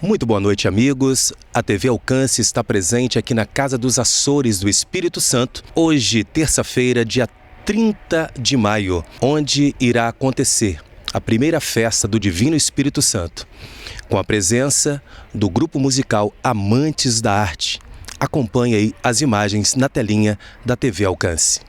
Muito boa noite, amigos. A TV Alcance está presente aqui na Casa dos Açores do Espírito Santo, hoje, terça-feira, dia 30 de maio, onde irá acontecer a primeira festa do Divino Espírito Santo, com a presença do grupo musical Amantes da Arte. Acompanhe aí as imagens na telinha da TV Alcance.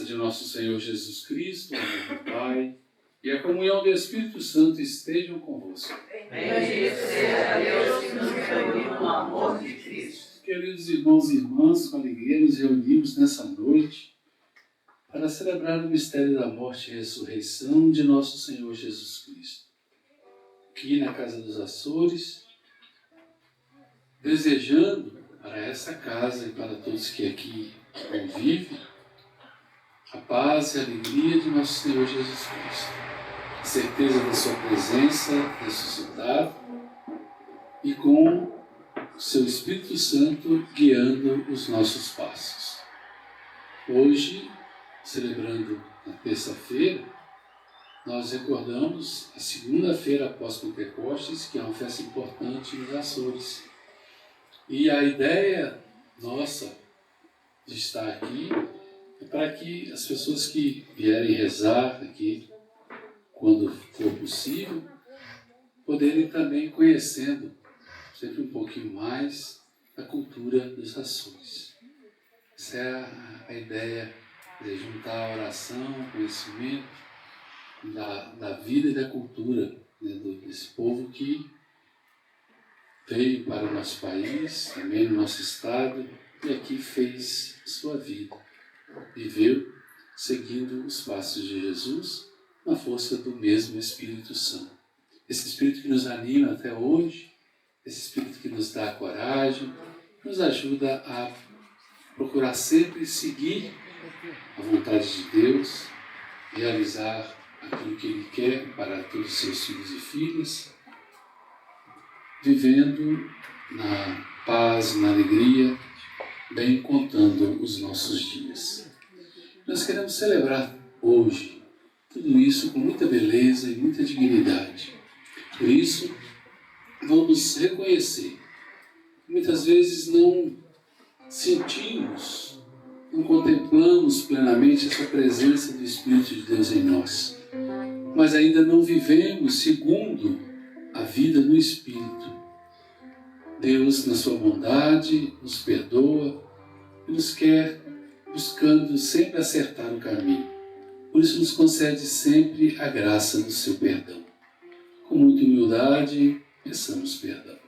De nosso Senhor Jesus Cristo, o amor do Pai, e a comunhão do Espírito Santo estejam convosco. Bendito seja Deus que nos reuniu no amor de Cristo. Queridos irmãos e irmãs, com alegria nos reunimos nessa noite para celebrar o mistério da morte e ressurreição de nosso Senhor Jesus Cristo. Aqui na Casa dos Açores, desejando para essa casa e para todos que aqui convivem, a paz e a alegria de nosso Senhor Jesus Cristo, a certeza da sua presença ressuscitado e com o seu Espírito Santo guiando os nossos passos. Hoje, celebrando na terça-feira, nós recordamos a segunda-feira após Pentecostes, que é uma festa importante nos Açores. E a ideia nossa de estar aqui é para que as pessoas que vierem rezar aqui quando for possível, poderem também conhecendo sempre um pouquinho mais da cultura dos Açores. Essa é a ideia de juntar a oração, o conhecimento da vida e da cultura, né, desse povo que veio para o nosso país, também no nosso estado, e aqui fez sua vida. Viveu seguindo os passos de Jesus, na força do mesmo Espírito Santo. Esse Espírito que nos anima até hoje, esse Espírito que nos dá coragem, nos ajuda a procurar sempre seguir a vontade de Deus, realizar aquilo que Ele quer para todos os seus filhos e filhas, vivendo na paz, na alegria, bem contando os nossos dias. Nós queremos celebrar hoje tudo isso com muita beleza e muita dignidade. Por isso, vamos reconhecer. Muitas vezes não sentimos, não contemplamos plenamente essa presença do Espírito de Deus em nós, mas ainda não vivemos segundo a vida no Espírito. Deus, na sua bondade, nos perdoa e nos quer buscando sempre acertar o caminho. Por isso nos concede sempre a graça do seu perdão. Com muita humildade, peçamos perdão.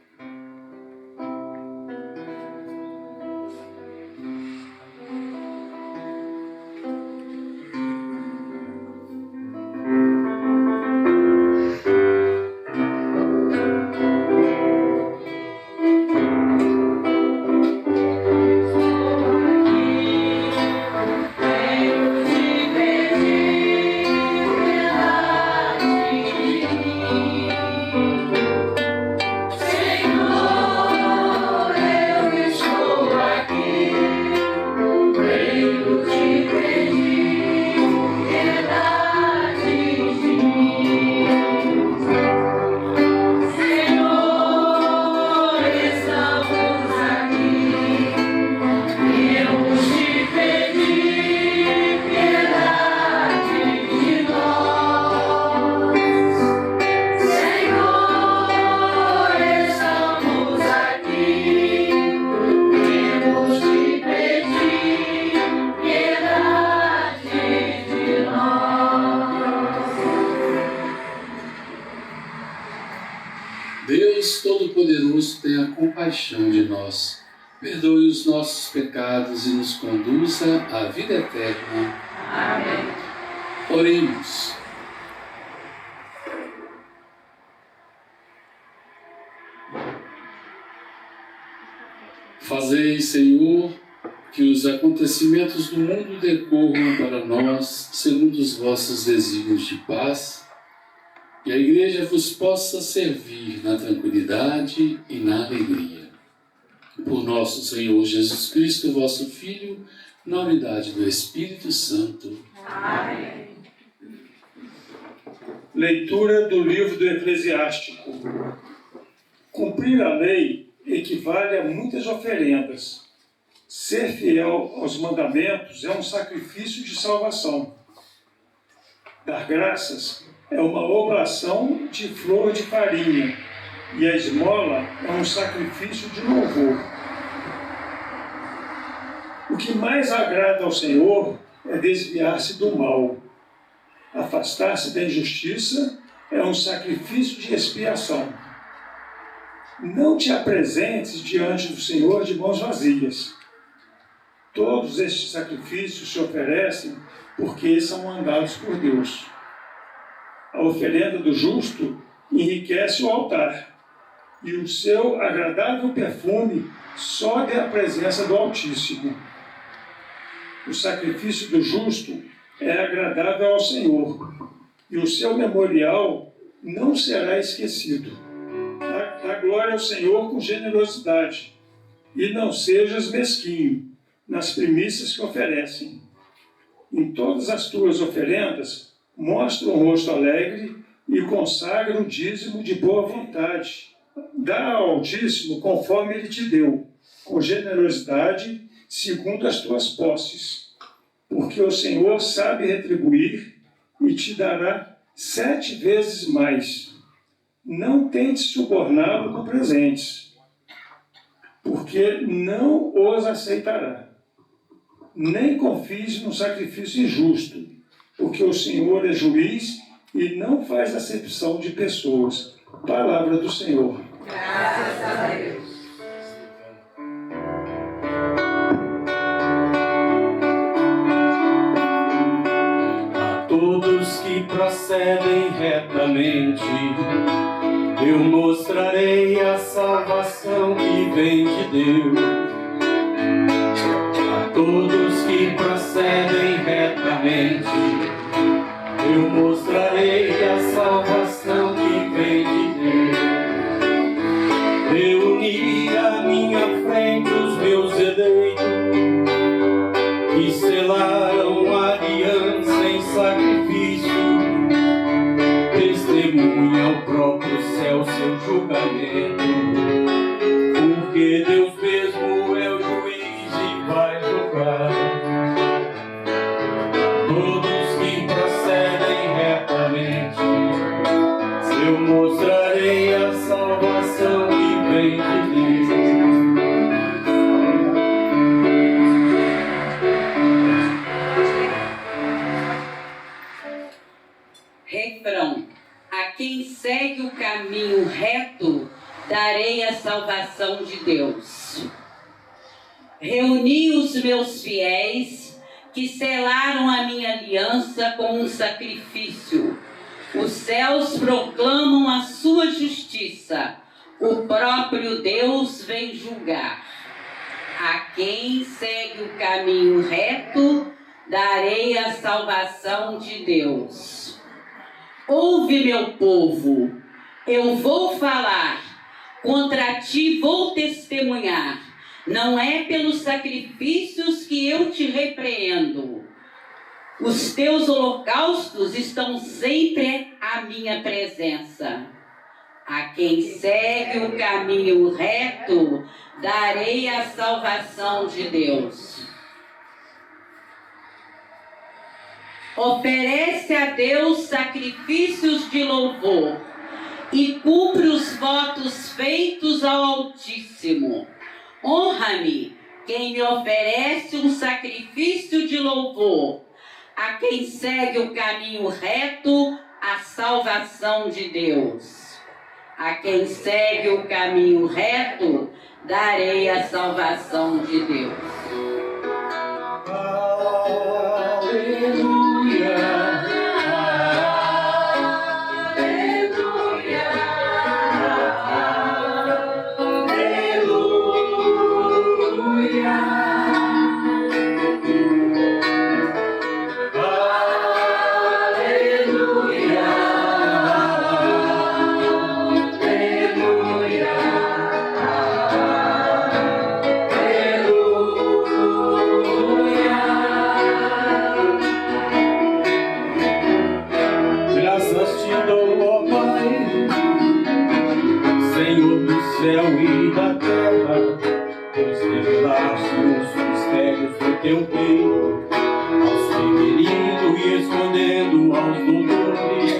Deus Todo-Poderoso, tenha compaixão de nós, perdoe os nossos pecados e nos conduza à vida eterna. Amém. Oremos. Fazei, Senhor, que os acontecimentos do mundo decorram para nós segundo os vossos desígnios de paz, e a Igreja vos possa servir na tranquilidade e na alegria. Por nosso Senhor Jesus Cristo, vosso Filho, na unidade do Espírito Santo. Amém. Leitura do livro do Eclesiástico. Cumprir a lei equivale a muitas oferendas. Ser fiel aos mandamentos é um sacrifício de salvação. Dar graças é uma oblação de flor de farinha, e a esmola é um sacrifício de louvor. O que mais agrada ao Senhor é desviar-se do mal. Afastar-se da injustiça é um sacrifício de expiação. Não te apresentes diante do Senhor de mãos vazias. Todos estes sacrifícios se oferecem porque são mandados por Deus. A oferenda do justo enriquece o altar, e o seu agradável perfume sobe à presença do Altíssimo. O sacrifício do justo é agradável ao Senhor, e o seu memorial não será esquecido. Dá glória ao Senhor com generosidade, e não sejas mesquinho nas primícias que oferecem. Em todas as tuas oferendas, mostra um rosto alegre e consagra o dízimo de boa vontade. Dá ao Altíssimo conforme Ele te deu, com generosidade, segundo as tuas posses. Porque o Senhor sabe retribuir e te dará 7 vezes mais. Não tente suborná-lo com presentes, porque não os aceitará. Nem confies no sacrifício injusto, porque o Senhor é juiz e não faz acepção de pessoas. Palavra do Senhor. Graças a Deus. A todos que procedem retamente, eu mostrarei a salvação que vem de Deus. A todos que procedem retamente, eu mostrarei a salvação que vem de Deus. Reuni à minha frente os meus eleitos, que selaram a aliança em sacrifício. Testemunha ao próprio céu seu julgamento, porque Deus mesmo é o juiz e vai julgar. Todos que procedem retamente, eu mostrarei a salvação que vem de Deus. Refrão: a quem segue o caminho reto, darei a salvação de Deus. Reuni os meus fiéis, que selaram a minha aliança com um sacrifício. Os céus proclamam a sua justiça. O próprio Deus vem julgar. A quem segue o caminho reto, darei a salvação de Deus. Ouve, meu povo, eu vou falar, contra ti vou testemunhar. Não é pelos sacrifícios que eu te repreendo. Os teus holocaustos estão sempre à minha presença. A quem segue o caminho reto, darei a salvação de Deus. Oferece a Deus sacrifícios de louvor e cumpre os votos feitos ao Altíssimo. Honra-me quem me oferece um sacrifício de louvor. A quem segue o caminho reto, a salvação de Deus. A quem segue o caminho reto, darei a salvação de Deus. Céu e da terra, pois revelaste os mistérios do teu peito, aos pequeninos e escondendo aos doutores.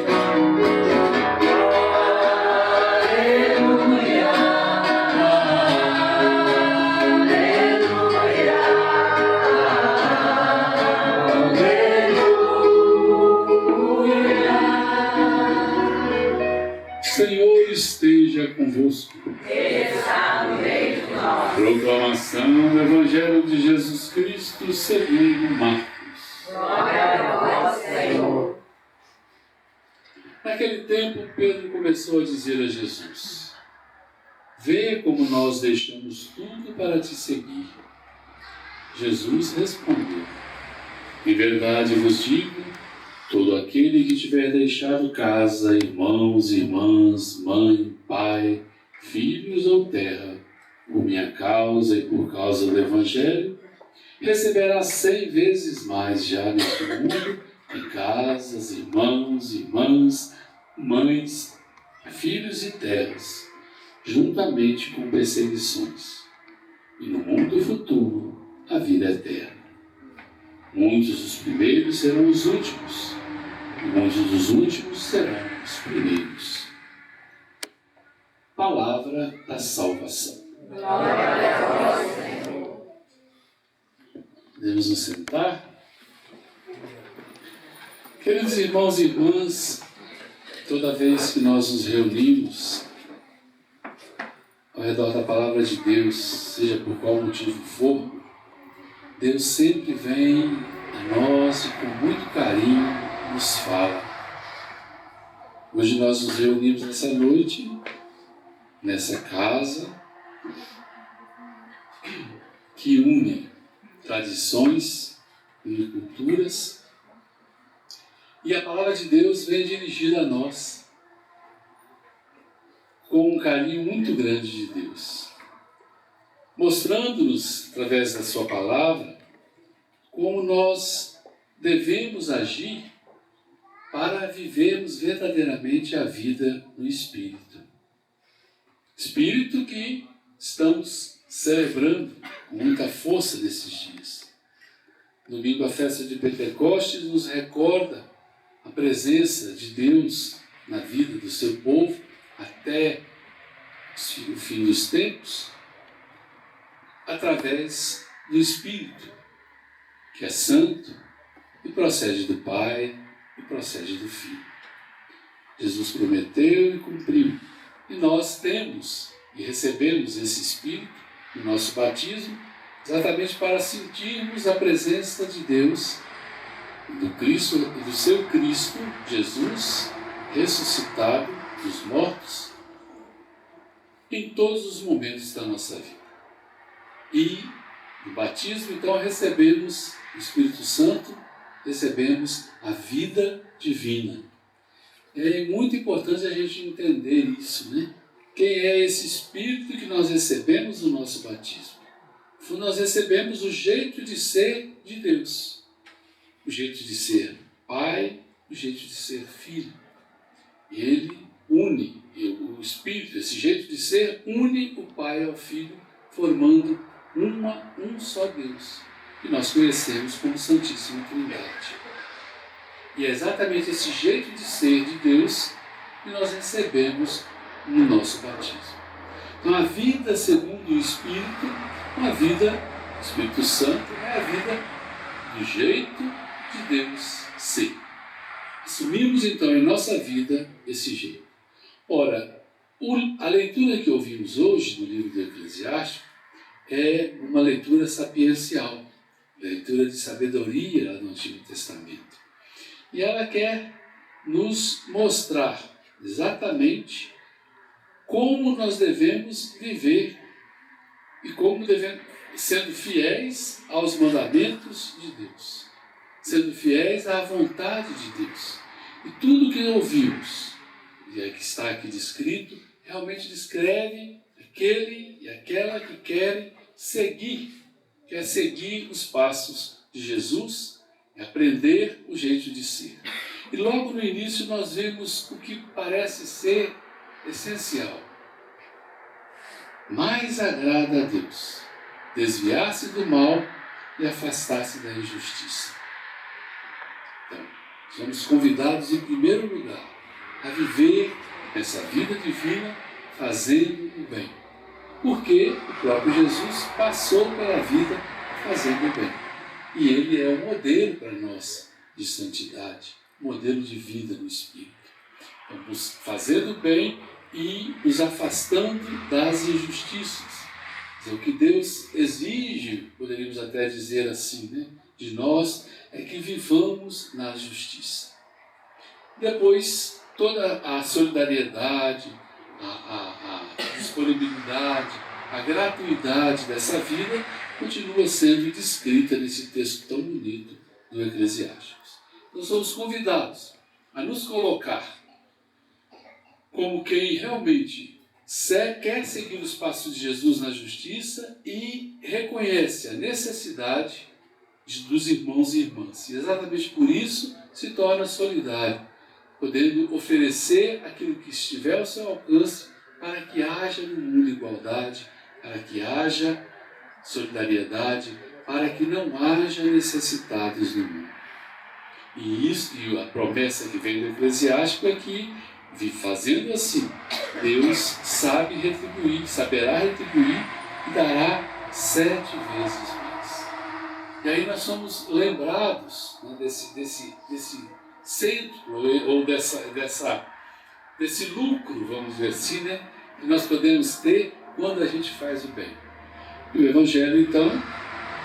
Aleluia, aleluia, aleluia. Senhor esteja convosco. Está no meio de nós. Proclamação do Evangelho de Jesus Cristo segundo Marcos. Glória a vós, Senhor. Naquele tempo, Pedro começou a dizer a Jesus: vê como nós deixamos tudo para te seguir. Jesus respondeu: em verdade vos digo, todo aquele que tiver deixado casa, irmãos, irmãs, mãe, pai, filhos ou terra, por minha causa e por causa do Evangelho, receberá 100 vezes mais já neste mundo, em casas, irmãos, irmãs, mães, filhos e terras, juntamente com perseguições. E no mundo futuro, a vida eterna. Muitos dos primeiros serão os últimos, onde os últimos serão os primeiros. Palavra da salvação. Glória a vós, Senhor. Podemos nos sentar? Queridos irmãos e irmãs, toda vez que nós nos reunimos ao redor da palavra de Deus, seja por qual motivo for, Deus sempre vem a nós e com muito carinho nos fala. Hoje nós nos reunimos nessa noite, nessa casa, que une tradições, une culturas, e a palavra de Deus vem dirigida a nós com um carinho muito grande de Deus, mostrando-nos, através da sua palavra, como nós devemos agir para vivermos verdadeiramente a vida no Espírito. Espírito que estamos celebrando com muita força nesses dias. Domingo, a festa de Pentecostes, nos recorda a presença de Deus na vida do seu povo até o fim dos tempos, através do Espírito, que é santo e procede do Pai e procede do Filho. Jesus prometeu e cumpriu. E nós temos e recebemos esse Espírito no nosso batismo, exatamente para sentirmos a presença de Deus, do Cristo, do seu Cristo, Jesus, ressuscitado dos mortos, em todos os momentos da nossa vida. E no batismo, então, recebemos o Espírito Santo, recebemos a vida divina. É muito importante a gente entender isso, né? Quem é esse Espírito que nós recebemos no nosso batismo? Nós recebemos o jeito de ser de Deus. O jeito de ser Pai, o jeito de ser Filho. E Ele une, o Espírito, esse jeito de ser, une o Pai ao Filho, formando um só Deus, que nós conhecemos como Santíssima Trindade. E é exatamente esse jeito de ser de Deus que nós recebemos no nosso batismo. Então, a vida segundo o Espírito, uma vida, o Espírito Santo, é a vida do jeito de Deus ser. Assumimos, então, em nossa vida esse jeito. Ora, a leitura que ouvimos hoje do livro do Eclesiástico é uma leitura sapiencial, leitura de sabedoria lá no Antigo Testamento. E ela quer nos mostrar exatamente como nós devemos viver e como devemos, sendo fiéis aos mandamentos de Deus, sendo fiéis à vontade de Deus. E tudo que ouvimos, e é que está aqui descrito, realmente descreve aquele e aquela que quer seguir os passos de Jesus e aprender o jeito de ser. E logo no início nós vemos o que parece ser essencial. Mais agrada a Deus desviar-se do mal e afastar-se da injustiça. Então, somos convidados em primeiro lugar a viver essa vida divina fazendo o bem. Porque o próprio Jesus passou pela vida fazendo o bem. E Ele é o modelo para nós de santidade, modelo de vida no Espírito. Vamos fazendo o bem e nos afastando das injustiças. O que Deus exige, poderíamos até dizer assim, né, de nós, é que vivamos na justiça. Depois, toda a solidariedade, a disponibilidade, a gratuidade dessa vida continua sendo descrita nesse texto tão bonito do Eclesiásticos. Nós somos convidados a nos colocar como quem realmente quer seguir os passos de Jesus na justiça e reconhece a necessidade dos irmãos e irmãs. E exatamente por isso se torna solidário, podendo oferecer aquilo que estiver ao seu alcance para que haja no mundo igualdade, para que haja solidariedade, para que não haja necessitados no mundo. E a promessa que vem do Eclesiástico é que, fazendo assim, Deus sabe retribuir, saberá retribuir e dará 7 vezes mais. E aí nós somos lembrados, né, desse centro, ou desse lucro, vamos dizer assim, né, que nós podemos ter quando a gente faz o bem. E o Evangelho, então,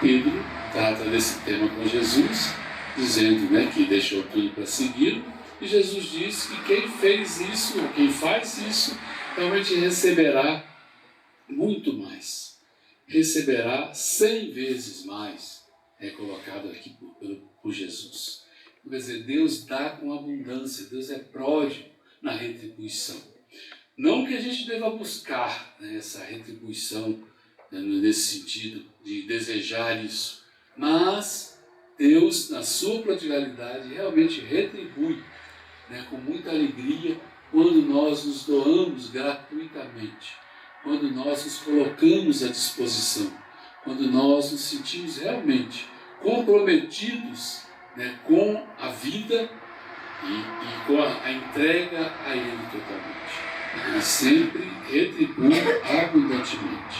Pedro trata desse tema com Jesus, dizendo, né, que deixou tudo para segui-lo, e Jesus diz que quem fez isso, ou quem faz isso, realmente receberá muito mais. Receberá 100 vezes mais, é colocado aqui por Jesus. Quer dizer, Deus dá com abundância, Deus é pródigo na retribuição. Não que a gente deva buscar, né, essa retribuição, né, nesse sentido de desejar isso, mas Deus, na sua prodigalidade, realmente retribui, né, com muita alegria quando nós nos doamos gratuitamente, quando nós nos colocamos à disposição, quando nós nos sentimos realmente comprometidos, né, com a vida e com a entrega a Ele totalmente. Ele sempre retribui abundantemente.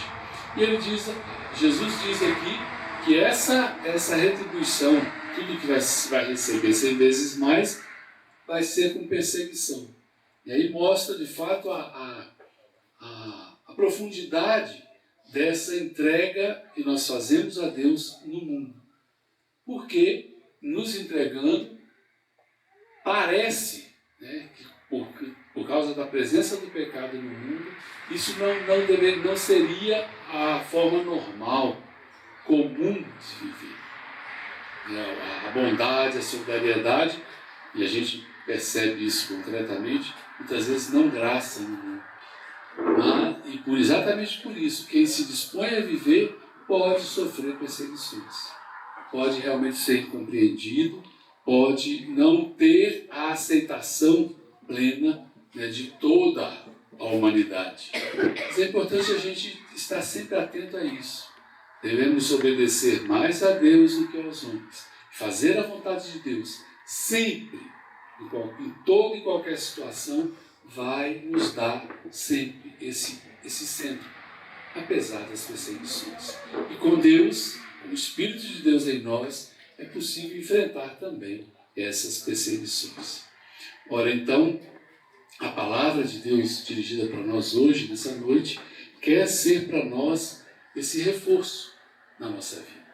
E ele diz, Jesus diz aqui que essa retribuição, tudo que vai receber 100 vezes mais, vai ser com perseguição. E aí mostra de fato a profundidade dessa entrega que nós fazemos a Deus no mundo. Porque nos entregando, parece, né, que por causa da presença do pecado no mundo, isso não seria a forma normal, comum de viver. A bondade, a solidariedade, e a gente percebe isso concretamente, muitas vezes não graça no mundo. E exatamente por isso, quem se dispõe a viver pode sofrer perseguições, pode realmente ser incompreendido, pode não ter a aceitação plena, né, de toda a humanidade. Mas é importante a gente estar sempre atento a isso. Devemos obedecer mais a Deus do que aos homens. Fazer a vontade de Deus sempre, em toda e qualquer situação, vai nos dar sempre esse centro, apesar das perseguições. E com Deus, com o Espírito de Deus em nós, é possível enfrentar também essas perseguições. Ora, então, a palavra de Deus dirigida para nós hoje, nessa noite, quer ser para nós esse reforço na nossa vida.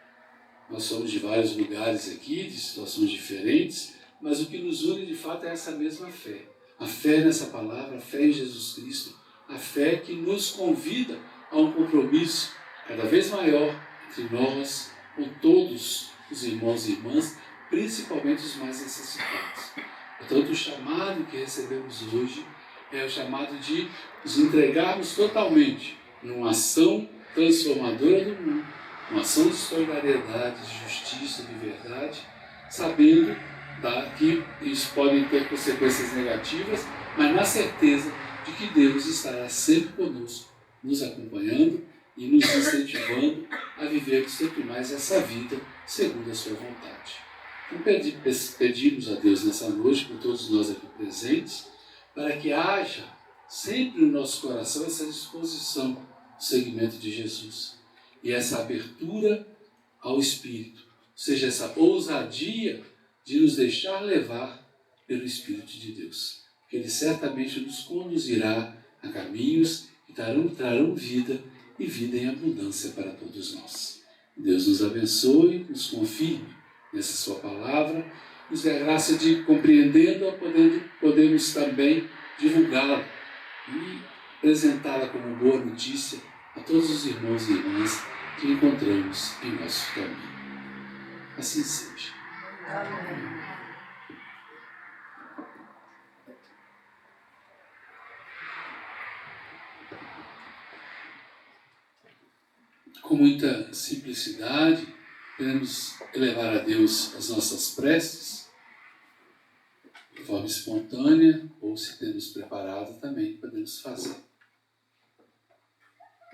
Nós somos de vários lugares aqui, de situações diferentes, mas o que nos une de fato é essa mesma fé. A fé nessa palavra, a fé em Jesus Cristo, a fé que nos convida a um compromisso cada vez maior entre nós, com todos os irmãos e irmãs, principalmente os mais necessitados. Portanto, o chamado que recebemos hoje é o chamado de nos entregarmos totalmente numa ação transformadora do mundo, uma ação de solidariedade, de justiça, de verdade, sabendo que isso pode ter consequências negativas, mas na certeza de que Deus estará sempre conosco, nos acompanhando e nos incentivando a viver sempre mais essa vida segundo a sua vontade. Então pedimos a Deus nessa noite, por todos nós aqui presentes, para que haja sempre no nosso coração essa disposição do seguimento de Jesus e essa abertura ao Espírito, ou seja, essa ousadia de nos deixar levar pelo Espírito de Deus, porque Ele certamente nos conduzirá a caminhos que trarão vida e vida em abundância para todos nós. Deus nos abençoe, nos confirme nessa sua palavra, nos dê a graça de, compreendendo-a, podemos também divulgá-la e apresentá-la como boa notícia a todos os irmãos e irmãs que encontramos em nosso caminho. Assim seja. Amém. Com muita simplicidade, queremos elevar a Deus as nossas preces, de forma espontânea, ou se temos preparado também, podemos fazer.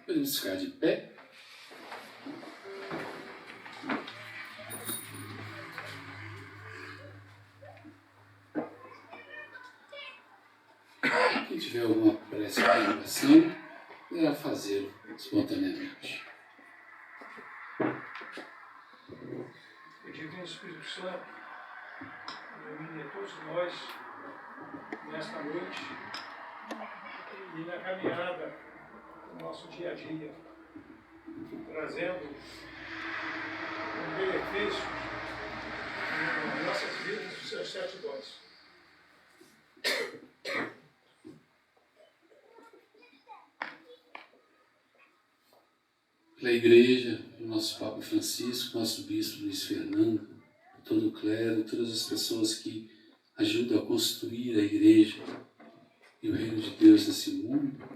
Podemos ficar de pé. tiver alguma prece de oração, poderá fazê-lo espontaneamente. Divino Espírito Santo, ilumine a todos nós nesta noite e na caminhada do nosso dia a dia, trazendo um benefício nas nossas vidas dos seus 7 dons. Pela Igreja, o nosso Papa Francisco, nosso Bispo Luiz Fernando, todo o clero, todas as pessoas que ajudam a construir a Igreja e o reino de Deus nesse mundo,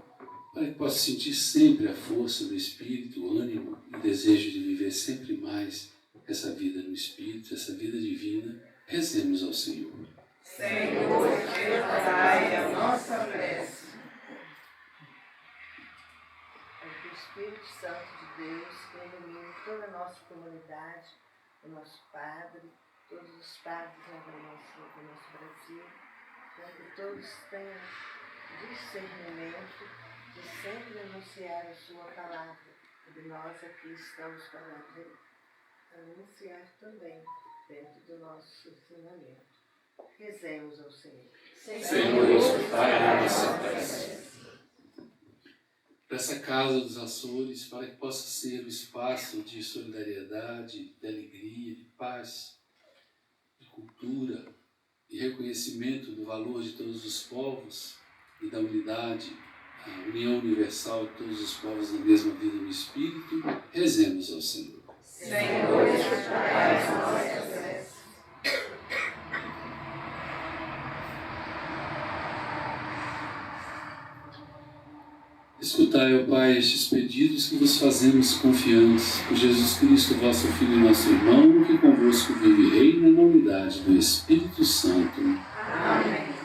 para que possa sentir sempre a força do Espírito, o ânimo e o desejo de viver sempre mais essa vida no Espírito, essa vida divina. Rezemos ao Senhor. Senhor, escutai a nossa prece. Que o Espírito Santo de Deus ilumine toda a nossa comunidade, o nosso padre, todos os padres do nosso Brasil, para que todos tenham discernimento de sempre anunciar a sua palavra, e nós aqui estamos para anunciar também dentro do nosso ensinamento. Rezemos ao Senhor. Senhor, escutai a nossa prece. Para essa casa dos Açores, para que possa ser o espaço de solidariedade, de alegria, de paz, de cultura e reconhecimento do valor de todos os povos e da unidade, a união universal de todos os povos na mesma vida no Espírito, rezemos ao Senhor. Senhor, escutai a nossa prece. Escutai, ó Pai, estes pedidos que vos fazemos confiantes, por Jesus Cristo, vosso Filho e nosso irmão, que convosco vive e reina na unidade do Espírito Santo. Amém.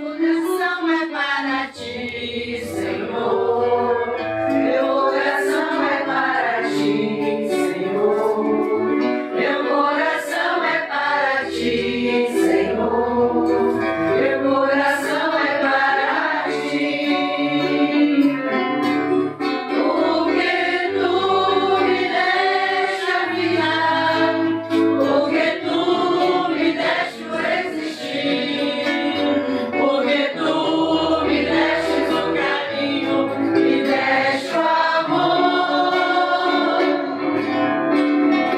Coração é para ti, Senhor. Meu coração é para ti, Senhor. Meu coração é para ti, Senhor. Meu coração é para ti. Porque tu me deste a vida, porque tu me deste o existir, porque tu me deste o carinho, me deste o amor,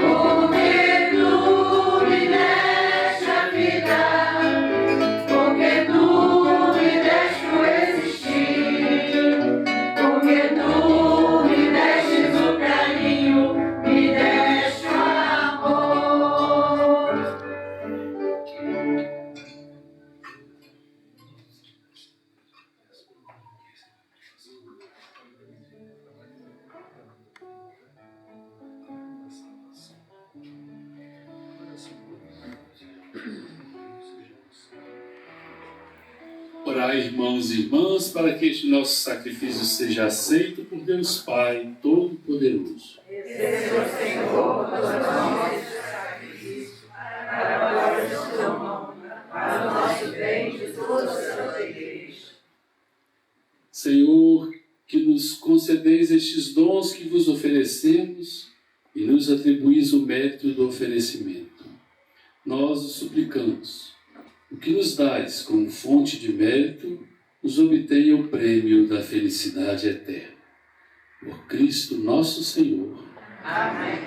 porque tu me deste a vida, porque tu me deste o existir, porque tu me deste o carinho, me deste o amor. Orai, irmãos e irmãs, para que este nosso sacrifício seja aceito por Deus Pai Todo-Poderoso. Receba, Senhor, todos os nossos sacrifícios, para a glória do seu nome, para o nosso bem e de toda a santa Igreja. Senhor, que nos concedeis estes dons que vos oferecemos e nos atribuís o mérito do oferecimento. Nós o suplicamos. O que nos dais como fonte de mérito, nos obtenha o prêmio da felicidade eterna. Por Cristo nosso Senhor. Amém.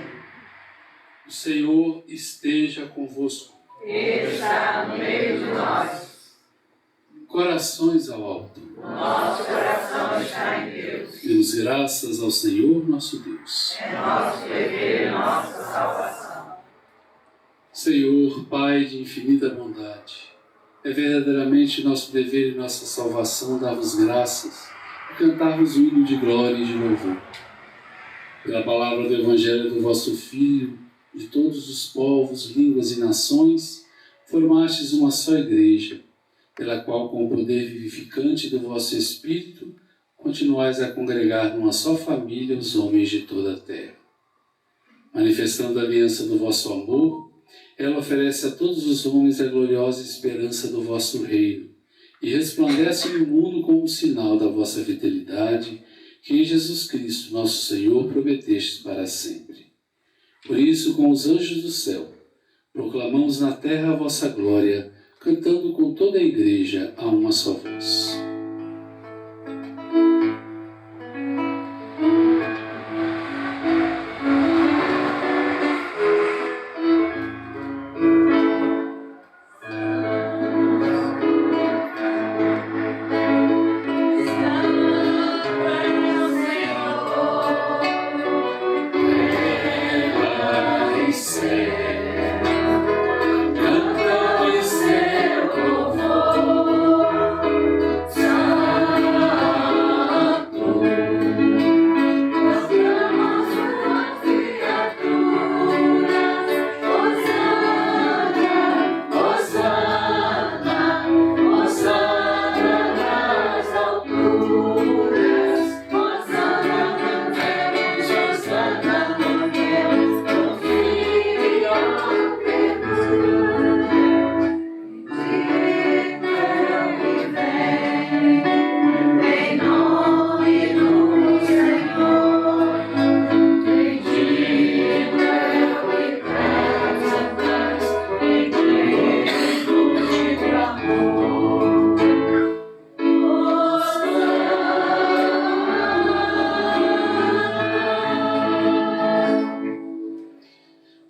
O Senhor esteja convosco. Ele está no meio de nós. Corações ao alto. O nosso coração está em Deus. Demos graças ao Senhor nosso Deus. É nosso dever e nossa salvação. Senhor, Pai de infinita bondade, é verdadeiramente nosso dever e nossa salvação dar-vos graças e cantar-vos o hino de glória e de louvor. Pela palavra do Evangelho do vosso Filho, de todos os povos, línguas e nações, formastes uma só igreja, pela qual, com o poder vivificante do vosso Espírito, continuais a congregar numa só família os homens de toda a terra. Manifestando a aliança do vosso amor, Ela oferece a todos os homens a gloriosa esperança do vosso reino e resplandece no mundo como um sinal da vossa fidelidade, que em Jesus Cristo, nosso Senhor, prometestes para sempre. Por isso, com os anjos do céu, proclamamos na terra a vossa glória, cantando com toda a igreja a uma só voz.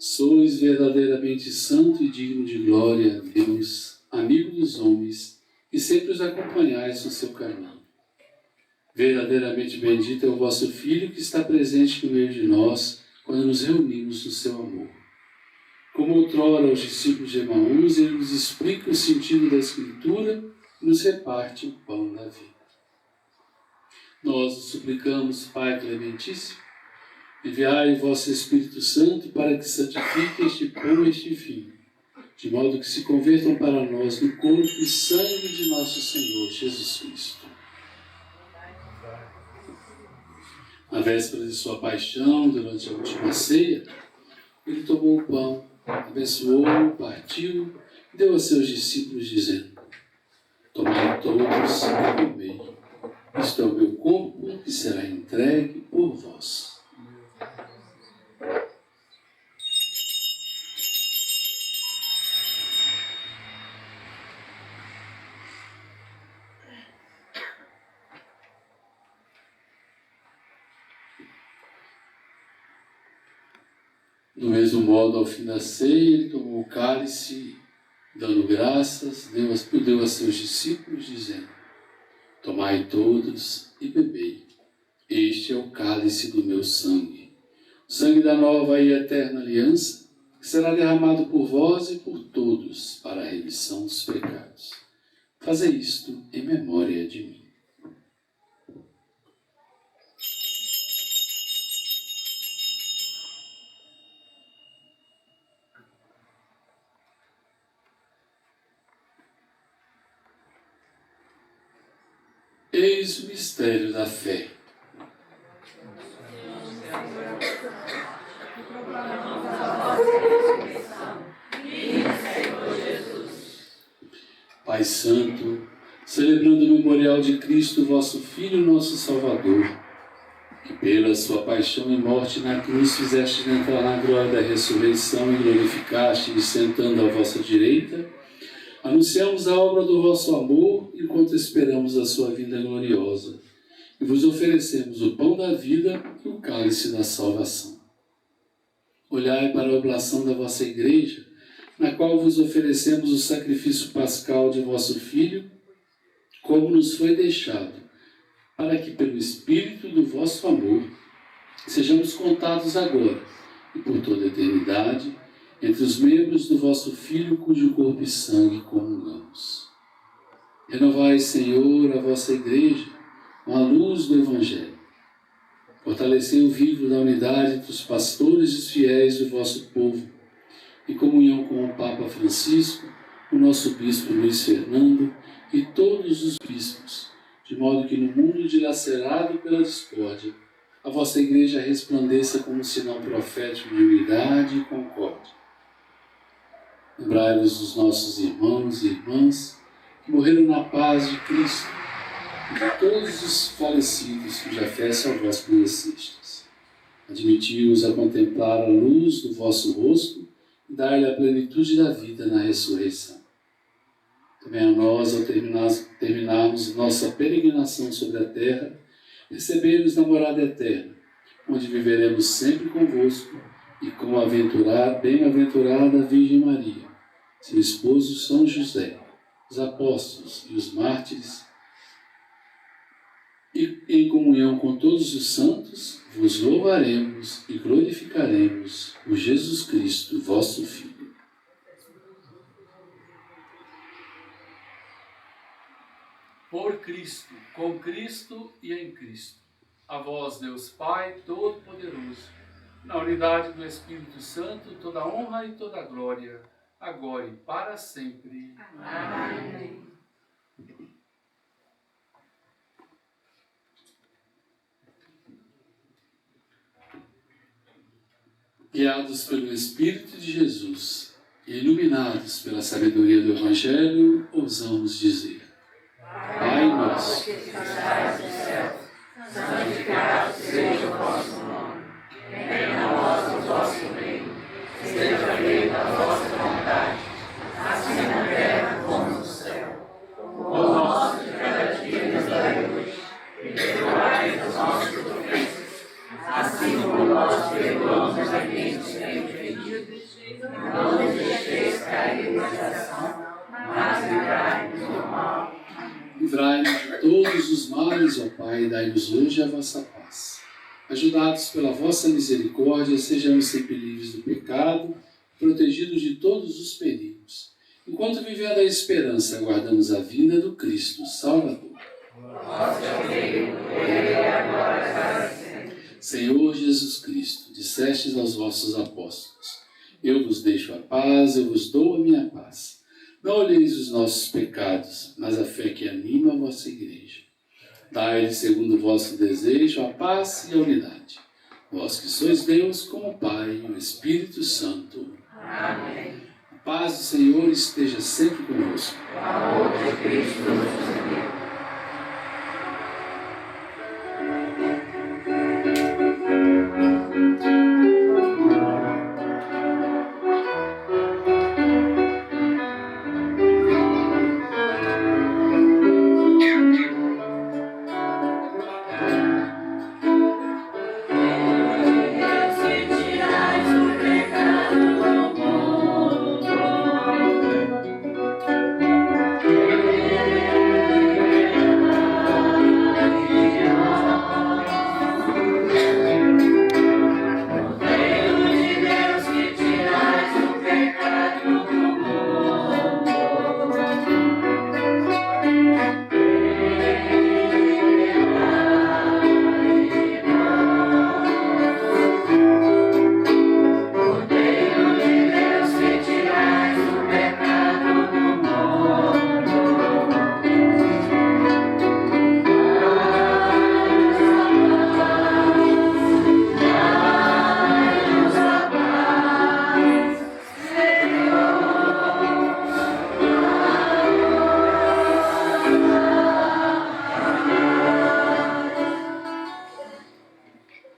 Sois verdadeiramente santo e digno de glória, Deus, amigo dos homens, e sempre os acompanhais no seu caminho. Verdadeiramente bendito é o vosso Filho que está presente no meio de nós, quando nos reunimos no seu amor. Como outrora aos discípulos de Emaús, ele nos explica o sentido da Escritura e nos reparte o pão da vida. Nós os suplicamos, Pai Clementíssimo, enviai o vosso Espírito Santo para que santifique este pão e este vinho, de modo que se convertam para nós no corpo e sangue de nosso Senhor Jesus Cristo. Na véspera de sua paixão, durante a última ceia, ele tomou o pão, abençoou-o, partiu e deu a seus discípulos, dizendo: tomai todos e comei. Isto é o meu corpo que será entregue por vós. Do mesmo modo, ao fim da ceia, ele tomou o cálice, dando graças, deu a seus discípulos, dizendo: tomai todos e bebei. Este é o cálice do meu sangue, o sangue da nova e eterna aliança, que será derramado por vós e por todos para a remissão dos pecados. Fazei isto em memória de mim. Eis o mistério da fé. Pai Santo, celebrando o memorial de Cristo, vosso Filho, nosso Salvador, que pela sua paixão e morte na cruz fizeste entrar na glória da ressurreição e glorificaste, sentando à vossa direita, anunciamos a obra do vosso amor enquanto esperamos a sua vinda gloriosa e vos oferecemos o pão da vida e o cálice da salvação. Olhai para a oblação da vossa igreja, na qual vos oferecemos o sacrifício pascal de vosso Filho, como nos foi deixado, para que pelo Espírito do vosso amor sejamos contados agora e por toda a eternidade entre os membros do vosso Filho, cujo corpo e sangue comungamos. Renovai, Senhor, a vossa igreja com a luz do Evangelho. Fortalecei o vínculo da unidade entre os pastores e os fiéis do vosso povo, em comunhão com o Papa Francisco, o nosso Bispo Luiz Fernando e todos os bispos, de modo que no mundo dilacerado pela discórdia, a vossa igreja resplandeça como um sinal profético de unidade e concórdia. Lembrai-vos dos nossos irmãos e irmãs que morreram na paz de Cristo e de todos os falecidos cuja fé só vós conhecestes. Admiti-os a contemplar a luz do vosso rosto e dar-lhe a plenitude da vida na ressurreição. Também a nós, ao terminarmos nossa peregrinação sobre a terra, recebei-nos na morada eterna, onde viveremos sempre convosco e com a bem-aventurada Virgem Maria, seu esposo São José, os apóstolos e os mártires, e em comunhão com todos os santos, vos louvaremos e glorificaremos por Jesus Cristo, vosso Filho. Por Cristo, com Cristo e em Cristo. A vós, Deus Pai Todo-Poderoso, na unidade do Espírito Santo, toda honra e toda glória, agora e para sempre. Amém. Guiados pelo Espírito de Jesus e iluminados pela sabedoria do Evangelho, ousamos dizer: Pai nosso, que estais no céu, santificado seja o vosso nome. Venha a nós o vosso reino. Seja feita a vossa vontade, assim na terra como no céu. O nosso de cada dia nos dai hoje, e perdoai as nossas ofensas, assim como nós perdoamos a quem nos tem ofendido. Não nos deixeis cair em tentação, mas livrai-nos do mal. Livrai-nos de todos os males, ó Pai, e dai-nos hoje a vossa paz. Ajudados pela vossa misericórdia, sejamos sempre livres do pecado, protegidos de todos os perigos. Enquanto vivendo a esperança, aguardamos a vinda do Cristo Salvador. Senhor Jesus Cristo, dissestes aos vossos apóstolos: eu vos deixo a paz, eu vos dou a minha paz. Não olheis os nossos pecados, mas a fé que anima a vossa igreja. Dai-lhe, segundo o vosso desejo, a paz e a unidade. Vós que sois Deus, como o Pai e o Espírito Santo. Amém. A paz do Senhor esteja sempre conosco. O amor de Cristo nos uniu.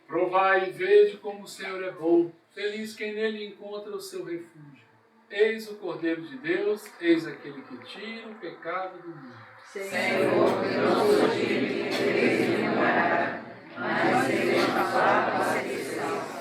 Provai e vede como o Senhor é bom, feliz quem nele encontra o seu refúgio. Eis o Cordeiro de Deus, eis aquele que tira o pecado do mundo. Senhor, não sou digno de teres em meu morada, mas seja a palavra que se salva.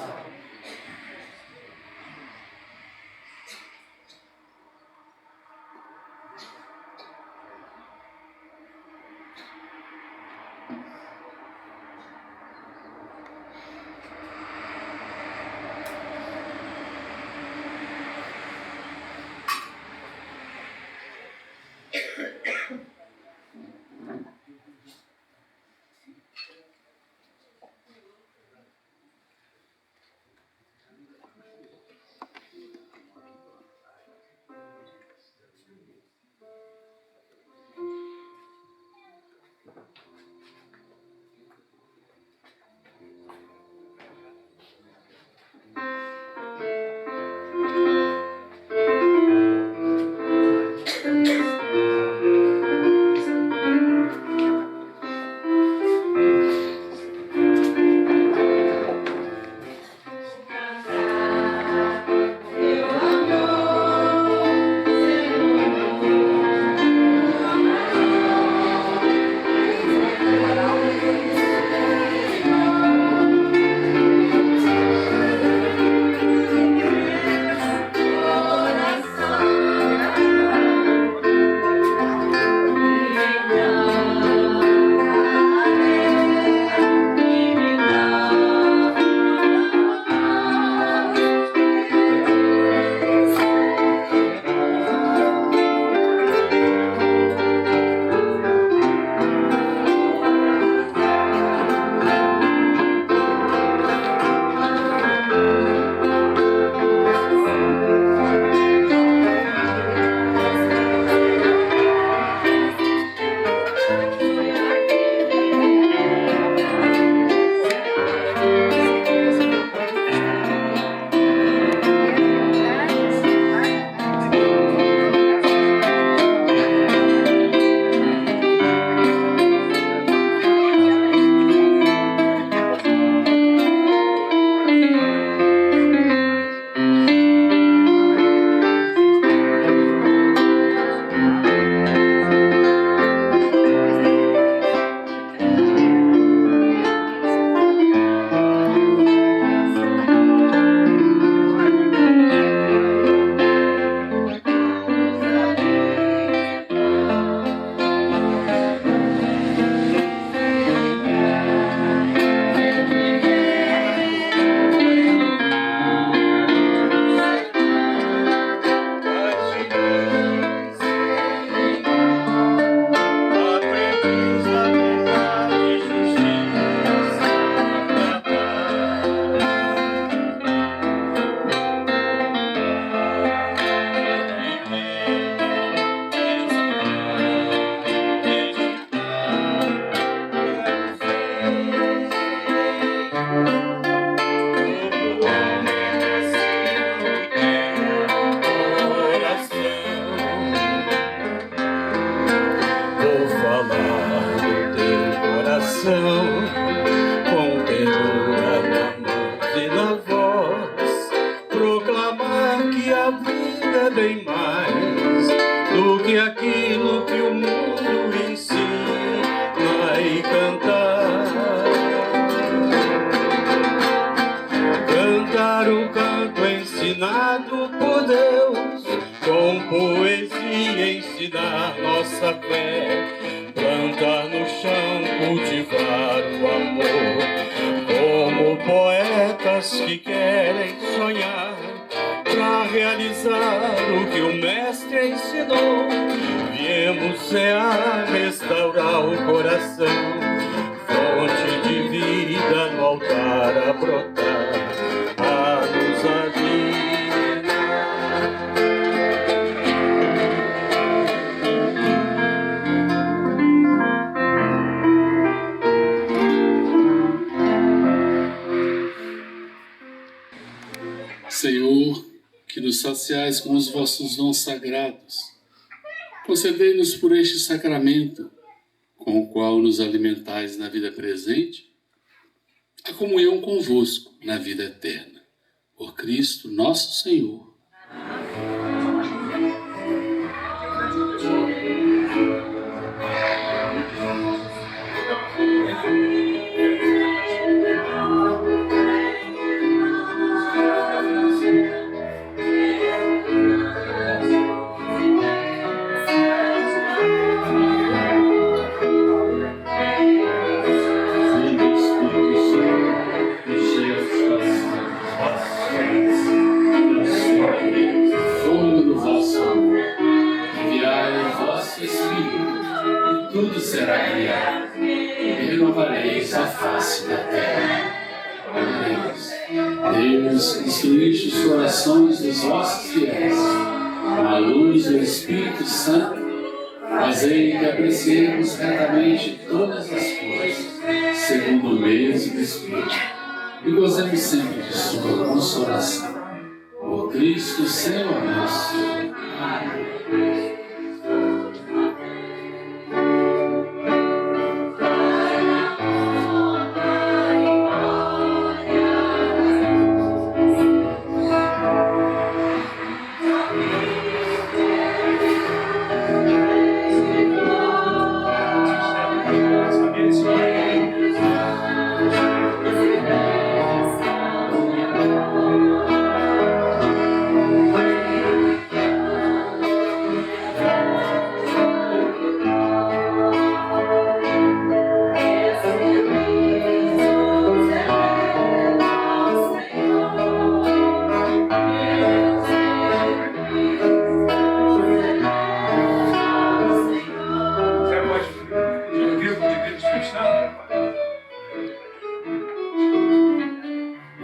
ensinar nossa fé, plantar no chão, cultivar o amor, como poetas que querem sonhar, pra realizar o que o Mestre ensinou. Viemos a restaurar o coração, fonte de vida no altar a brotar, a nos Senhor, que nos saciais com os vossos dons sagrados, concedei-nos por este sacramento, com o qual nos alimentais na vida presente, a comunhão convosco na vida eterna. Por Cristo nosso Senhor. Tudo será criado, e renovareis a face da terra. Deus, instruíste os corações dos vossos fiéis, à luz do Espírito Santo, fazei que apreciemos retamente todas as coisas, segundo o mesmo Espírito, e gozemos sempre de sua consolação. Por Cristo, Senhor nosso. Amém.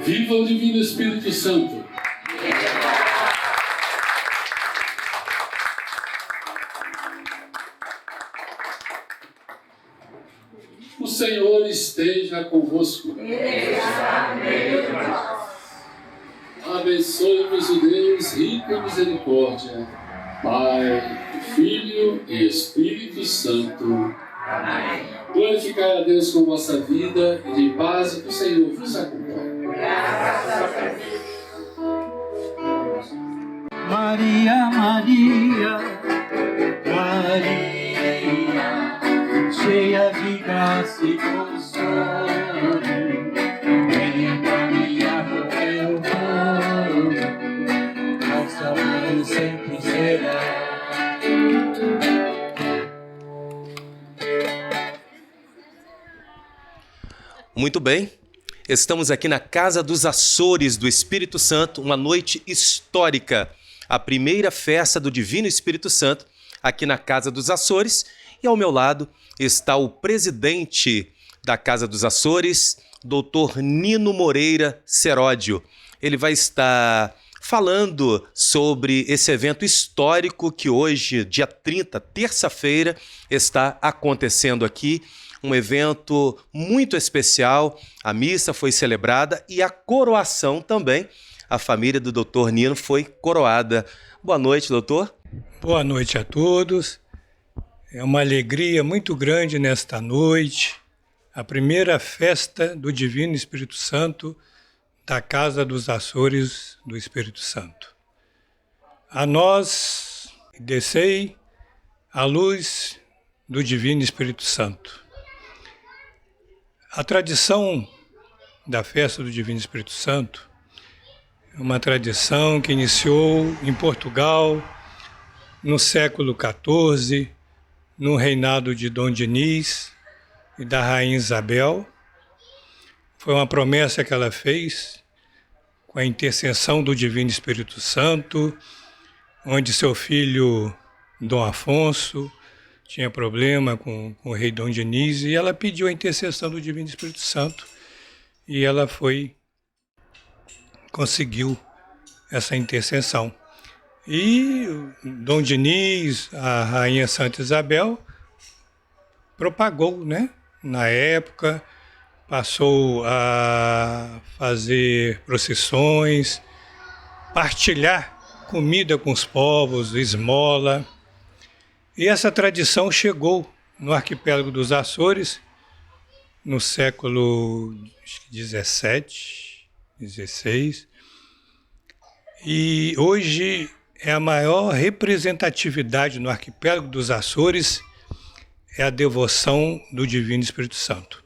Viva o Divino Espírito Santo! O Senhor esteja convosco. Abençoe-vos o Deus rico em misericórdia, Pai, Filho e Espírito Santo. Amém. Glorificai a Deus com vossa vida e de paz e que o Senhor vos acompanhe. Maria, Maria, Maria, cheia de graça e consolo, vem caminhar com teu povo, nossa mãe sempre será. Muito bem, estamos aqui na Casa dos Açores do Espírito Santo, uma noite histórica, a primeira festa do Divino Espírito Santo aqui na Casa dos Açores, e ao meu lado está o presidente da Casa dos Açores, Dr. Nino Moreira Seródio. Ele vai estar falando sobre esse evento histórico que hoje, dia 30, terça-feira, está acontecendo aqui. Um evento muito especial, a missa foi celebrada e a coroação também. A família do Dr. Nino foi coroada. Boa noite, doutor. Boa noite a todos. É uma alegria muito grande nesta noite, a primeira festa do Divino Espírito Santo da Casa dos Açores do Espírito Santo. A nós descei a luz do Divino Espírito Santo. A tradição da festa do Divino Espírito Santo é uma tradição que iniciou em Portugal no século XIV, no reinado de Dom Diniz e da Rainha Isabel. Foi uma promessa que ela fez com a intercessão do Divino Espírito Santo, onde seu filho Dom Afonso tinha problema com o rei Dom Diniz, e ela pediu a intercessão do Divino Espírito Santo, e ela conseguiu essa intercessão. E Dom Diniz, a Rainha Santa Isabel, propagou, né? Na época, passou a fazer procissões, partilhar comida com os povos, esmola. E essa tradição chegou no arquipélago dos Açores no século XVII, XVI. E hoje é a maior representatividade no arquipélago dos Açores, é a devoção do Divino Espírito Santo.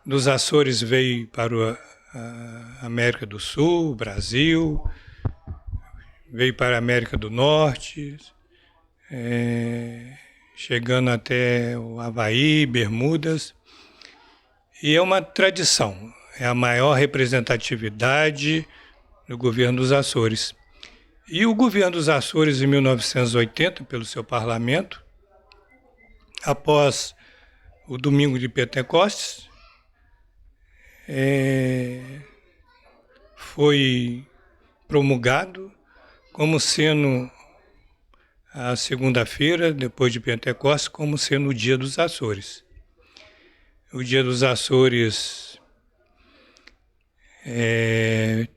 Dos Açores veio para a América do Sul, Brasil, veio para a América do Norte, chegando até o Havaí, Bermudas. E é uma tradição, é a maior representatividade do governo dos Açores. E o governo dos Açores, em 1980, pelo seu parlamento, após o domingo de Pentecostes, foi promulgado como sendo a segunda-feira, depois de Pentecostes, como sendo o Dia dos Açores. O Dia dos Açores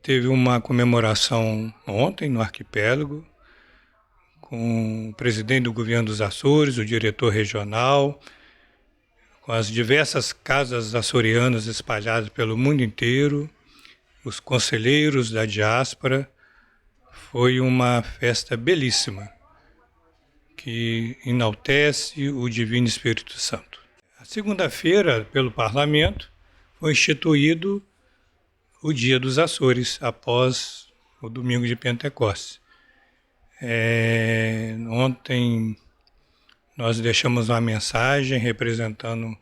teve uma comemoração ontem no arquipélago, com o presidente do governo dos Açores, o diretor regional, com as diversas casas açorianas espalhadas pelo mundo inteiro, os conselheiros da diáspora. Foi uma festa belíssima, que enaltece o Divino Espírito Santo. A segunda-feira, pelo parlamento, foi instituído o Dia dos Açores, após o domingo de Pentecostes. Ontem nós deixamos uma mensagem representando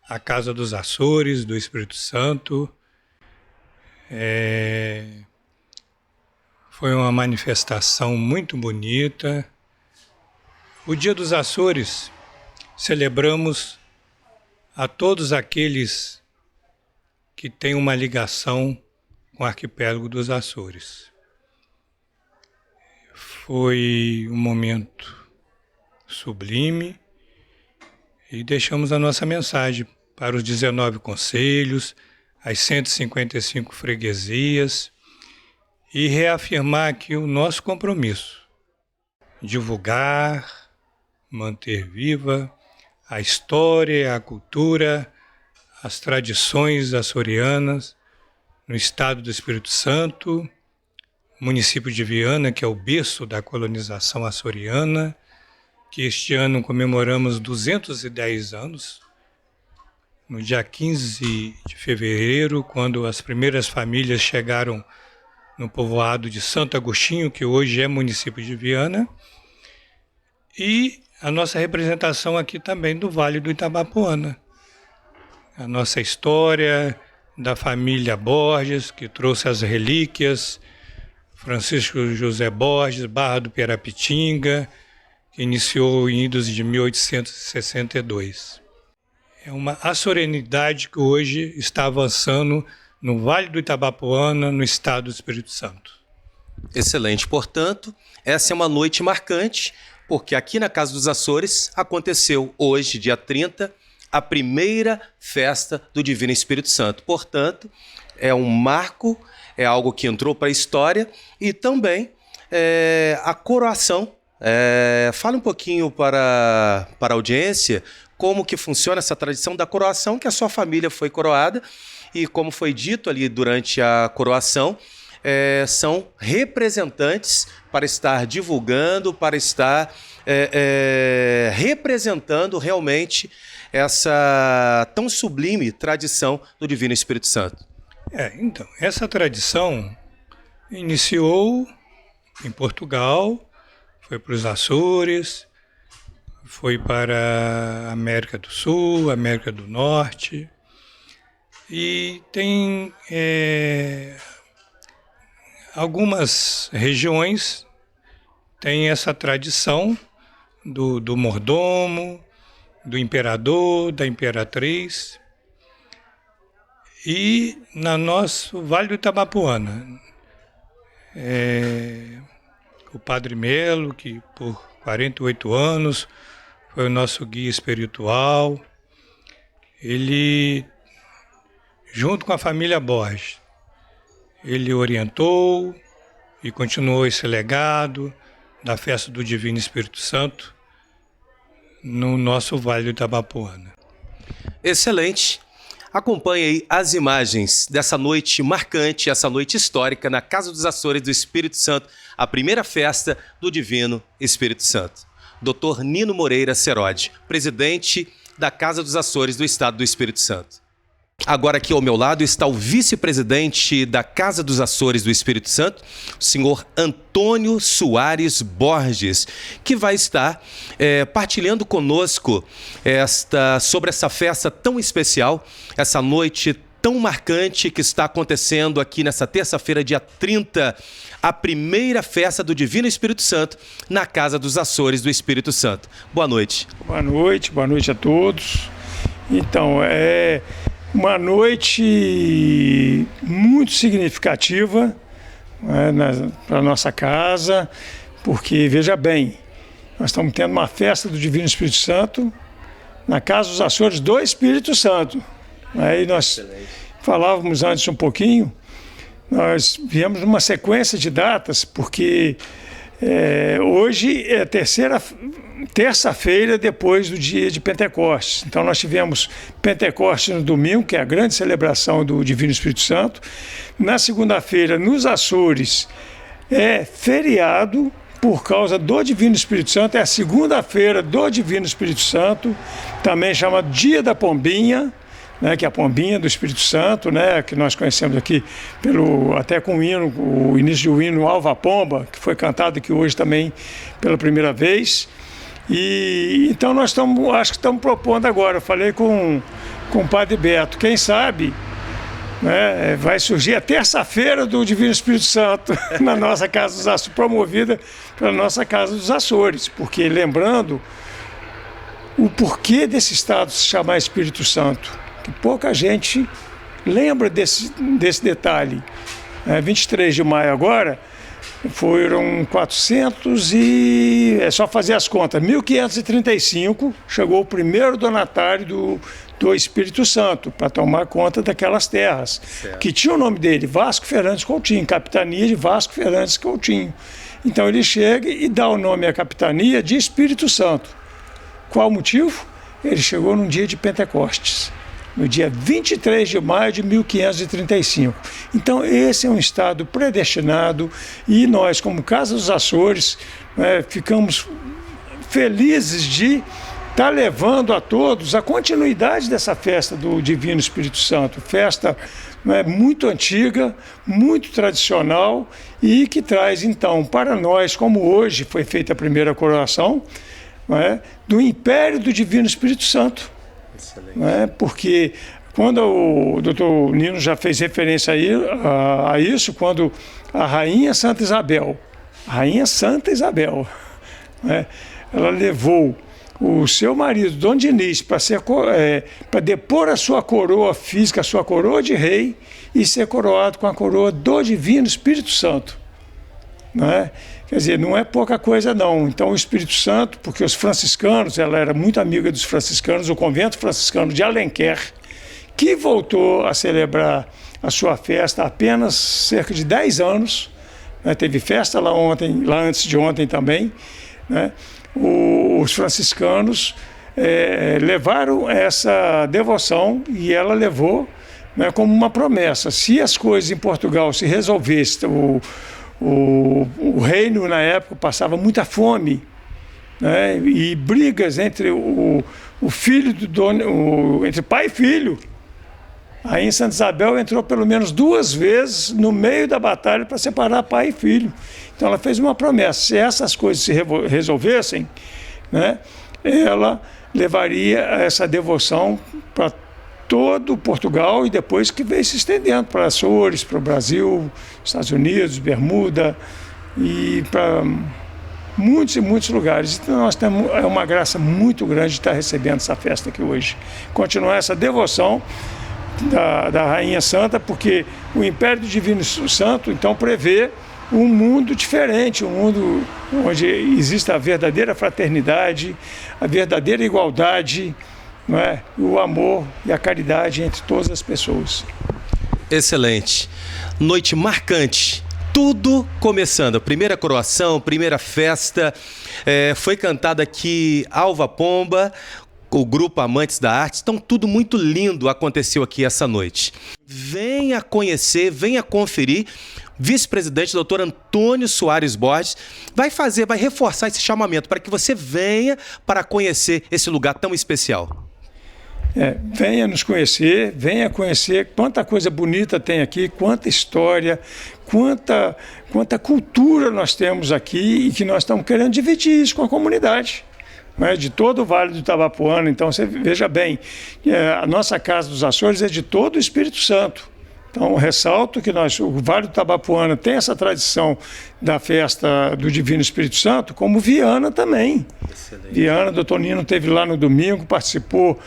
a Casa dos Açores, do Espírito Santo. Foi uma manifestação muito bonita. O Dia dos Açores, celebramos a todos aqueles que têm uma ligação com o arquipélago dos Açores. Foi um momento sublime e deixamos a nossa mensagem para os 19 conselhos, as 155 freguesias, e reafirmar aqui o nosso compromisso: divulgar, manter viva a história, a cultura, as tradições açorianas no estado do Espírito Santo, município de Viana, que é o berço da colonização açoriana, que este ano comemoramos 210 anos, no dia 15 de fevereiro, quando as primeiras famílias chegaram no povoado de Santo Agostinho, que hoje é município de Viana, e a nossa representação aqui também do Vale do Itabapoana. A nossa história da família Borges, que trouxe as relíquias, Francisco José Borges, Barra do Pirapitinga, que iniciou em idos de 1862. É uma açorianidade que hoje está avançando no Vale do Itabapoana, no estado do Espírito Santo. Excelente. Portanto, essa é uma noite marcante, porque aqui na Casa dos Açores aconteceu hoje, dia 30, a primeira festa do Divino Espírito Santo. Portanto, é um marco, é algo que entrou para a história, e também a coroação. Fala um pouquinho para a audiência como que funciona essa tradição da coroação, que a sua família foi coroada, e como foi dito ali durante a coroação, são representantes para estar divulgando, para estar representando realmente essa tão sublime tradição do Divino Espírito Santo. Então, essa tradição iniciou em Portugal, foi para os Açores, foi para a América do Sul, América do Norte, e tem algumas regiões têm essa tradição do mordomo, do imperador, da imperatriz. E no nosso Vale do Itabapoana, o Padre Melo, que por 48 anos foi o nosso guia espiritual, ele, junto com a família Borges, ele orientou e continuou esse legado da festa do Divino Espírito Santo no nosso Vale do Itabapoana. Excelente. Acompanhe aí as imagens dessa noite marcante, essa noite histórica na Casa dos Açores do Espírito Santo, a primeira festa do Divino Espírito Santo. Dr. Nino Moreira Serodi, presidente da Casa dos Açores do Estado do Espírito Santo. Agora aqui ao meu lado está o vice-presidente da Casa dos Açores do Espírito Santo, o senhor Antônio Soares Borges, que vai estar partilhando conosco sobre essa festa tão especial, essa noite tão marcante que está acontecendo aqui nessa terça-feira, dia 30, a primeira festa do Divino Espírito Santo na Casa dos Açores do Espírito Santo. Boa noite. Boa noite a todos. Então, uma noite muito significativa para a nossa casa, porque, veja bem, nós estamos tendo uma festa do Divino Espírito Santo na Casa dos Açores do Espírito Santo. Aí nós falávamos antes um pouquinho, nós viemos numa sequência de datas, porque hoje é terça-feira depois do dia de Pentecostes. Então nós tivemos Pentecostes no domingo, que é a grande celebração do Divino Espírito Santo. Na segunda-feira, nos Açores, é feriado por causa do Divino Espírito Santo, é a segunda-feira do Divino Espírito Santo, também chamado Dia da Pombinha, né, que é a Pombinha do Espírito Santo, né, que nós conhecemos aqui até com o início do hino Alva Pomba, que foi cantado aqui hoje também pela primeira vez. E então nós acho que estamos propondo agora, eu falei com o Padre Beto, quem sabe, né, vai surgir a terça-feira do Divino Espírito Santo na nossa Casa dos Açores, promovida pela nossa Casa dos Açores, porque lembrando o porquê desse estado se chamar Espírito Santo, que pouca gente lembra desse detalhe. 23 de maio agora, foram 400 e... é só fazer as contas. 1535 chegou o primeiro donatário do Espírito Santo para tomar conta daquelas terras, certo, que tinha o nome dele, Vasco Fernandes Coutinho, capitania de Vasco Fernandes Coutinho. Então ele chega e dá o nome à capitania de Espírito Santo. Qual o motivo? Ele chegou num dia de Pentecostes, no dia 23 de maio de 1535. Então, esse é um estado predestinado e nós, como Casa dos Açores, ficamos felizes de estar levando a todos a continuidade dessa festa do Divino Espírito Santo. Festa muito antiga, muito tradicional e que traz, então, para nós, como hoje foi feita a primeira coroação, do Império do Divino Espírito Santo. Porque quando o doutor Nino já fez referência a isso, quando a Rainha Santa Isabel, ela levou o seu marido, Dom Diniz, para depor a sua coroa física, a sua coroa de rei, e ser coroado com a coroa do Divino Espírito Santo. Quer dizer, não é pouca coisa não. Então o Espírito Santo, porque os franciscanos, ela era muito amiga dos franciscanos, o convento franciscano de Alenquer, que voltou a celebrar a sua festa há apenas cerca de 10 anos, teve festa lá antes de ontem também, os franciscanos levaram essa devoção e ela levou como uma promessa. Se as coisas em Portugal se resolvessem, o reino, na época, passava muita fome, e brigas entre o filho do dono, entre pai e filho. A Rainha Santa Isabel entrou pelo menos 2 vezes no meio da batalha para separar pai e filho. Então ela fez uma promessa: se essas coisas se resolvessem, né, ela levaria essa devoção para todo Portugal e depois que veio se estendendo para Açores, para o Brasil, Estados Unidos, Bermuda e para muitos e muitos lugares. Então nós temos uma graça muito grande de estar recebendo essa festa aqui hoje. Continuar essa devoção da Rainha Santa, porque o Império do Divino Santo então prevê um mundo diferente, um mundo onde existe a verdadeira fraternidade, a verdadeira igualdade, não é? O amor e a caridade entre todas as pessoas. Excelente. Noite marcante. Tudo começando. A primeira coroação, primeira festa. Foi cantada aqui Alva Pomba, o grupo Amantes da Arte. Então, tudo muito lindo aconteceu aqui essa noite. Venha conhecer, venha conferir. Vice-presidente Dr. Antônio Soares Borges vai reforçar esse chamamento para que você venha para conhecer esse lugar tão especial. Venha nos conhecer, venha conhecer quanta coisa bonita tem aqui, quanta história, quanta cultura nós temos aqui e que nós estamos querendo dividir isso com a comunidade, né, de todo o Vale do Itabapoana. Então você veja bem, a nossa Casa dos Açores é de todo o Espírito Santo. Então, ressalto que o Vale do Itabapoana tem essa tradição da festa do Divino Espírito Santo, como Viana também. Excelente. Viana, doutor Nino esteve lá no domingo, participou.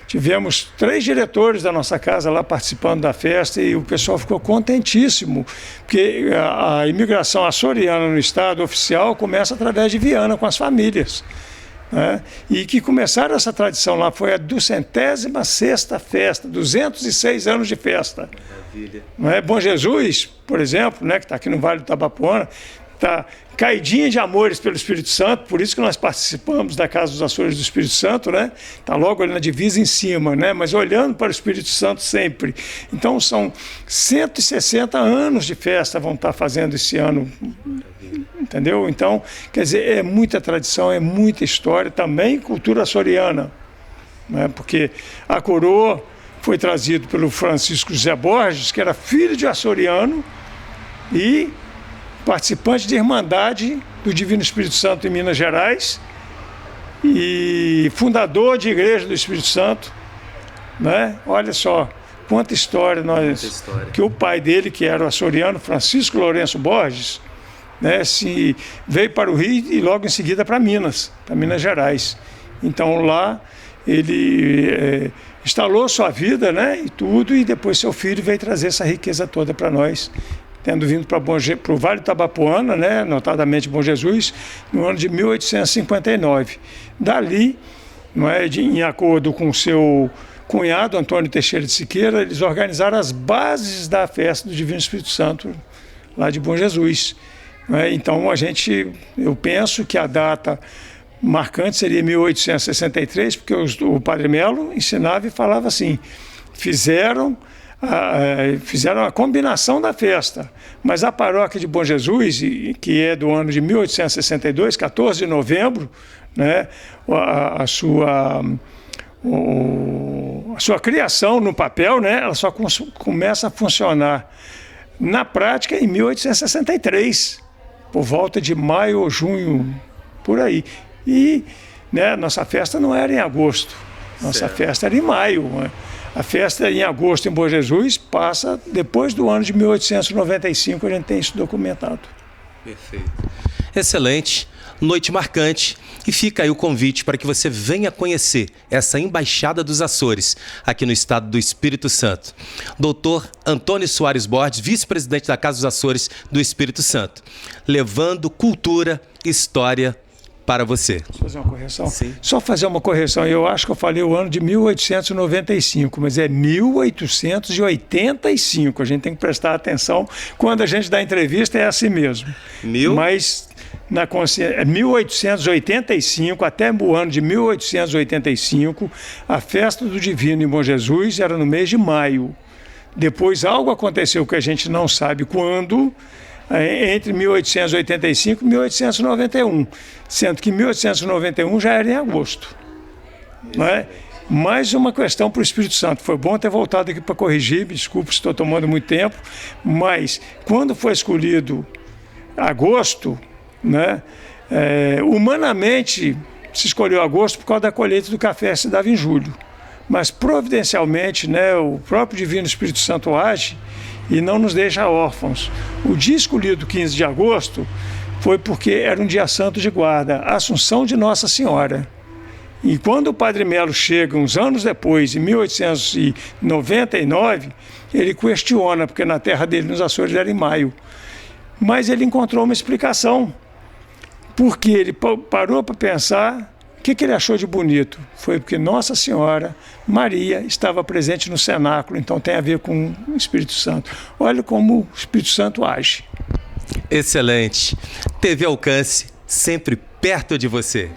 Tivemos 3 diretores da nossa casa lá participando da festa e o pessoal ficou contentíssimo, porque a imigração açoriana no estado oficial começa através de Viana, com as famílias. E que começaram essa tradição lá, foi a 206ª festa, 206 anos de festa. Maravilha. Bom Jesus, por exemplo, que está aqui no Vale do Itabapoana, está caidinha de amores pelo Espírito Santo, por isso que nós participamos da Casa dos Açores do Espírito Santo, está logo ali na divisa em cima, mas olhando para o Espírito Santo sempre. Então são 160 anos de festa vão estar fazendo esse ano. Entendeu? Então, quer dizer, é muita tradição, é muita história, também cultura açoriana, porque a coroa foi trazida pelo Francisco José Borges, que era filho de açoriano e participante de Irmandade do Divino Espírito Santo em Minas Gerais e fundador de Igreja do Espírito Santo, Olha só quanta história que o pai dele, que era o açoriano, Francisco Lourenço Borges, veio para o Rio e logo em seguida para Minas Gerais. Então lá ele instalou sua vida, e tudo, e depois seu filho veio trazer essa riqueza toda para nós, tendo vindo para o Vale do Itabapoana, notadamente Bom Jesus, no ano de 1859. Dali, em acordo com seu cunhado, Antônio Teixeira de Siqueira, eles organizaram as bases da festa do Divino Espírito Santo, lá de Bom Jesus. Então eu penso que a data marcante seria 1863, porque o Padre Melo ensinava e falava assim: fizeram a combinação da festa, mas a paróquia de Bom Jesus, que é do ano de 1862, 14 de novembro, a sua criação no papel, ela só começa a funcionar na prática em 1863. Por volta de maio ou junho, por aí. E nossa festa não era em agosto, nossa festa era em maio. A festa em agosto em Bom Jesus passa depois do ano de 1895, a gente tem isso documentado. Perfeito. Excelente, noite marcante. E fica aí o convite para que você venha conhecer essa Embaixada dos Açores, aqui no estado do Espírito Santo. Dr. Antônio Soares Borges, vice-presidente da Casa dos Açores do Espírito Santo, levando cultura, história para você. Posso fazer uma correção? Sim. Só fazer uma correção. Eu acho que eu falei o ano de 1895, mas é 1885. A gente tem que prestar atenção. Quando a gente dá entrevista, é assim mesmo. Mas na consciência, 1885, até o ano de 1885, a festa do Divino em Bom Jesus era no mês de maio. Depois algo aconteceu que a gente não sabe quando, entre 1885 e 1891, sendo que 1891 já era em agosto. Não é? Mais uma questão para o Espírito Santo. Foi bom ter voltado aqui para corrigir, me desculpe se estou tomando muito tempo, mas quando foi escolhido agosto, né, humanamente se escolheu agosto por causa da colheita do café que se dava em julho. Mas providencialmente, né, o próprio Divino Espírito Santo age e não nos deixa órfãos. O dia escolhido, 15 de agosto, foi porque era um dia santo de guarda, a Assunção de Nossa Senhora. E quando o Padre Melo chega, uns anos depois, em 1899, ele questiona, porque na terra dele, nos Açores, era em maio. Mas ele encontrou uma explicação, porque ele parou para pensar o que ele achou de bonito. Foi porque Nossa Senhora, Maria, estava presente no cenáculo, então tem a ver com o Espírito Santo. Olha como o Espírito Santo age. Excelente. TV Alcance, sempre perto de você.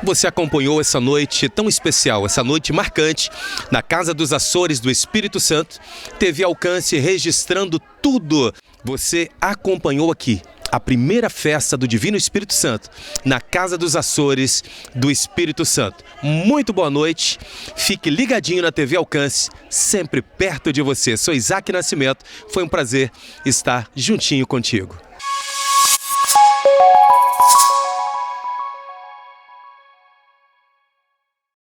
Você acompanhou essa noite tão especial, essa noite marcante, na Casa dos Açores do Espírito Santo. TV Alcance registrando tudo. Você acompanhou aqui a primeira festa do Divino Espírito Santo, na Casa dos Açores do Espírito Santo. Muito boa noite, fique ligadinho na TV Alcance, sempre perto de você. Sou Isaac Nascimento, foi um prazer estar juntinho contigo.